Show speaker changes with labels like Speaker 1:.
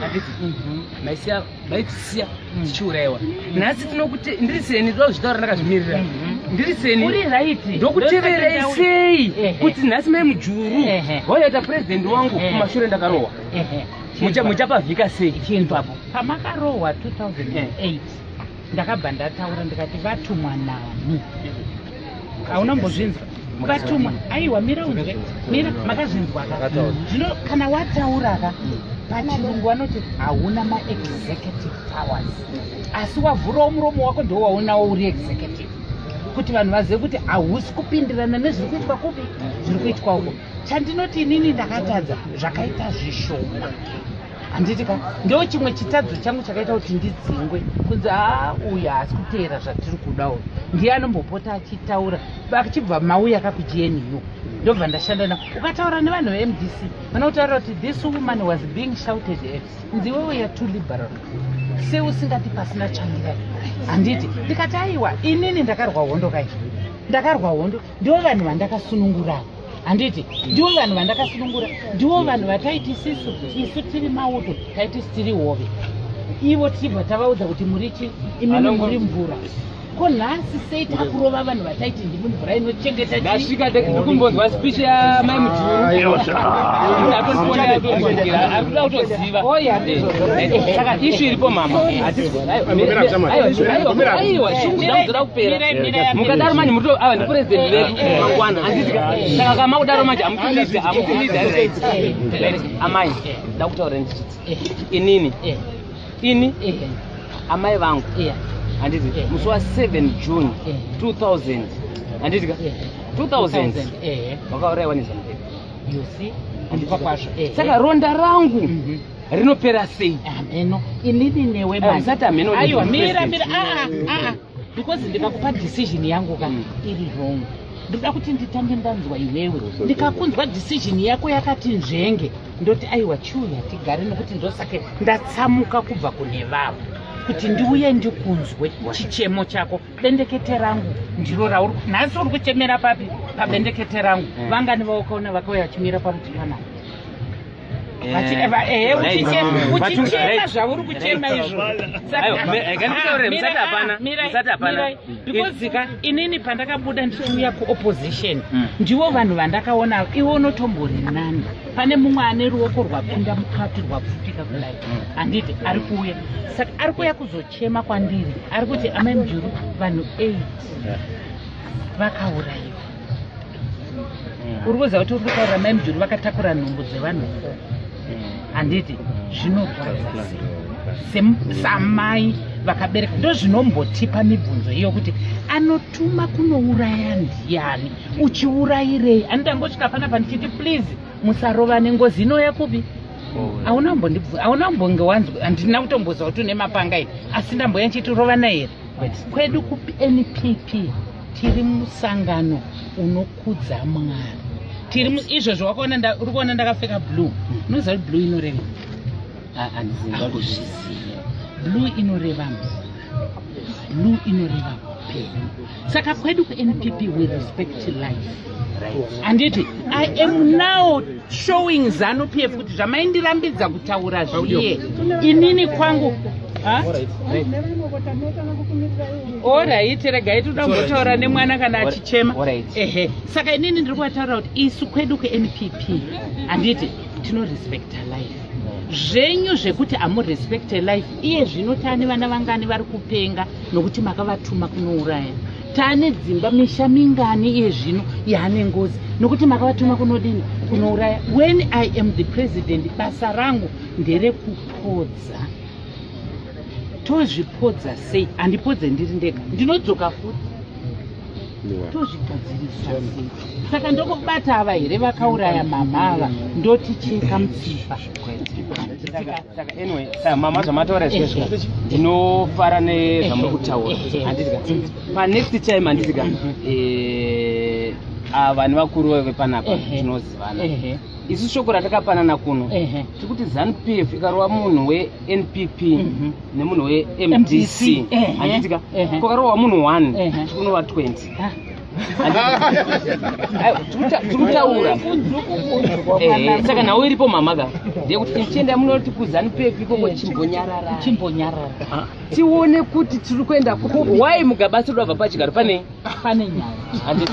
Speaker 1: handiti maisiya vaitisiya tichiurayiwa nhasi tinokuti ndiriseni ndozvitaura ndakazvimirira ndiriseni ndokuteverei sei kuti nhasi mai mujuru vauyaita purezidendi wangu kumashure ndakarohwa muchapavhika sei
Speaker 2: chinzwapo pamakarohwa 2008 ndakabva ndataura ndikati vatumwa nani haunambozvinzwa vatumwa aiwa mira unzwe mira makazvinzwaka zvino kana watauraka pachirungu vanoti hauna maexecutive powers asi wavhurawo muromo wako ndo waunawo uri executive kuti vanhu vazive kuti hausi kupindirana nezviri kuitwa kupi zviri kuitwa uko chandinoti inini ndakatadza zvakaita zvishoma handitika ndo chimwe chitadzo changu chakaita kuti ndidzingwe kunzi uyu haasi kuteera zvatiri kuda uyu ndiye anombopota achitaura achibva mauya kakujeniyo ndobva ndashanda nao ukataura nevanhu vemdc vanokutaura kuti this woman was being shouted at kunzi iwewe ya too liberal seusingati pasina chamira handiti ndikati aiwa inini ndakarwa hondo kai ndakarwa hondo ndivo vanhu vandakasunungura handiti ndivo vanhu vandakasunungura ndivo vanhu vataiti isu tiri mauto taiti tiri hove ivo tichibva tavaudza kuti murichi imimi muri mvura ko nhasi sei takurova vanhu vataiti ndimi mvura inochengeta
Speaker 1: ndasvika ndikumbonzwa spichi yamai mujuru arikuda kutoziva saka ishu iripo mama aiwa shungu dzamuzoda kupera mukadaro manje muto ava ndipurezidendi vedu mangwana handisika saka kama kudaro manje hamutulidza amai ndakutaura ndichiti ini amai vangu handiti musi wa7 June 2000 handitika 2000 vakaurayiwa nezambia
Speaker 2: handipa kwazvo
Speaker 1: saka ronda rangu rinopera sei
Speaker 2: ameno inini newe
Speaker 1: asati ameno
Speaker 2: aiwa mira because ndikakupa decision yangu ka iri wrong ndoda kuti nditange ndanzwa iwewe ndikakunzwa decision yako yakati nzvenge ndoti aiwa chuya tigare nekuti ndosake ndatsamuka kubva kune vavo kuti ndiuye ndikunzwe chichemo chako bendekete rangu ndiro rauri nhasi uri kuchemera papi pabendekete rangu vangani vaukaona vakauya chimira pamuti panapa uchichema zvauri kuchema izvo because inini pandakabuda ndichiuya kuopposition ndivo vanhu vandakaona iwe unotombori nani pane mumwe ane ruoko rwapinda mukati rwapfutika kudai handiti ari kuuya saka ari kuuya kuzochema kwandiri ari kuti amai mujuru vanhu 8 vakaurayiwa uri kuziva kuti uri kutaura mai mujuru vakatakura nhumbu dzevanhu 4 handiti zvinorwadza samai vakabereka ndo zvinombotipa mibvunzo iyo kuti anotuma kunouraya ndiani uchiurayirei andangosvika panapa ndichiti please musarova nengozi inoya kupi haunambonge wanzwa handina kutomboza kuti une mapanga ini asi ndamboya nchitirova here kwedu kuNPP tiri musangano unokudza Mwari tiri izvozvo wakaona uri kuona ndakapfeka blue unoziva kuti blue inoreva blue inoreva blue inoreva upenyu saka kwedu kuNPP we respect life handiti I am now showing ZANU-PF kuti zvamaindirambidza kutaura zviye inini kwangu Alright, regai tutambotaura nemwana kana achichema. Ehe. Saka inini ndiri kutaura kuti isu kwedu kuNPP handiti tino respect life. Zvenyu zvekuti amu respect life iye zvinotani vana vangani vari kupenga nokuti makavatuma kunouraya. Tane dzimba misha mingani iye zvino yane ngozi nokuti makavatuma kunodini kunouraya. When I am the president basa rangu ndere kupodza. Tozvipodza sei handipodze ndiri ndega ndinodzoka futi tozvigadzirisa sei saka ndokubata ava here vakauraya mamava ndoticheka mutsipa
Speaker 1: saka anyway mama zvamataura izvezvo ndinofara nezvamuri kutaura handitika panext time handitika ava nevakuru vepanapa tinozivana isu shoko ratakapanana kuno tikuti ZANU-PF ikarova munhu weNPP nemunhu weMDC handitika kukarova munhu 1 tikunova 20 tirikutaura saka nawe iripo mamaka ndekuti tichienda munoti kuZANU-PF ikoko chimbonyarara tione kuti tiri kuenda wai mugabasa rinobva pachigaro pane nyaya